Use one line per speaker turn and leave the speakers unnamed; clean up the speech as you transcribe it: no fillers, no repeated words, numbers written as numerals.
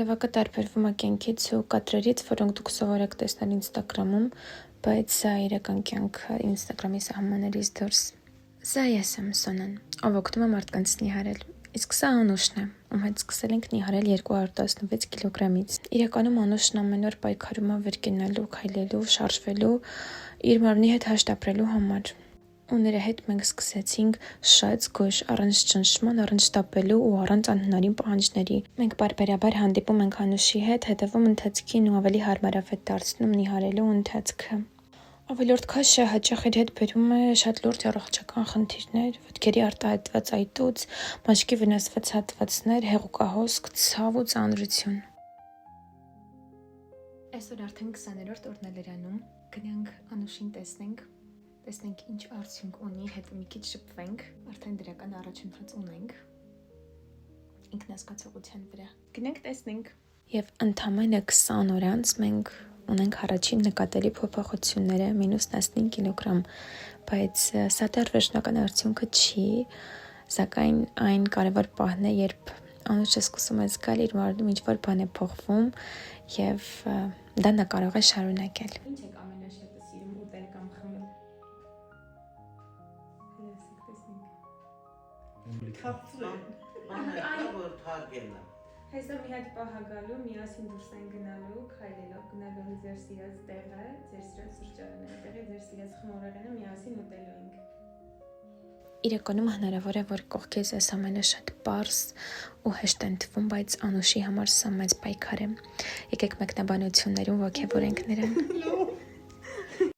Հոլովակը տարբերվում է կյանքից ու կադրերից, որոնք դուք սովորեք տեսնել Ինստագրամում, բայց սա իրական կյանքը Ինստագրամի սահմաններից դուրս։ Սա ես եմ Սոնան, ով օգնում է մարդկանց նիհարել։ Իսկ սա Անուշն է, ում հետ սկսել ենք նիհարել 216 կիլոգրամից։ Իրականում Անուշն ամեն օր պայքարում է վեր կենալու, քայլելու, շարժվելու, իր մարմնի հետ հաշտ ապրելու համար։ Ու նրա հետ մենք սկսեցինք շատ զգույշ, առանց ճնշման, առանց շտապելու ու առանց անհնարին պահանջների։ Մենք պարբերաբար հանդիպում ենք Անուշի հետ, հետևում ընթացքին ու ավելի հարմարավետ դարձնում նիհարելու ընթացքը։ Ավելորդ քաշը հաճախ իր հետ բերում է շատ լուրջ առողջական խնդիրներ, ոտքերի արտահայտված այտուց, մաշկի վնասված հատվածներ, հեղուկահոսք, ցավ ու ծանրություն։ Այսօր արդեն 20-րդ օրն է լրանում, գնանք Անուշին տեսնենք ինչ արդյունք ունի, հետո մի քիչ շփվենք, արդեն դրական առաջընթաց ունենք ինքնազգացողության վրա։ Գնանք տեսնենք։ Եվ ընդամենը 20 օր անց մենք ունենք առաջին նկատելի փոփոխությունները, -15 կիլոգրամ, բայց սա դեռ վերջնական արդյունքը չի, սակայն այն կարևոր պահն է, երբ Անուշը սկսում է զգալ իր մարմնում ինչ-որ բան է փոխվում եւ դա նա կարող է շարունակել։ Ինչ եք ամենաշատը սիրում ուտել կամ խմել։ Հեսա մի հատ պահ գալու, միասին դուրս են գնալու, քայլելով, գնալու ձեր սիրած տեղը, ձեր սիրած սրճարանը, տեղը ձեր սիրած խմորեղենը միասին ուտելու ենք։ Իրականում հնարավոր է, որ կողքից այս ամենը շատ պարզ ու հեշտ են թվում, բայց Անուշի համար սա մեծ պայքար է։ Եկեք մեկնաբանություններում ոգևորենք նրան։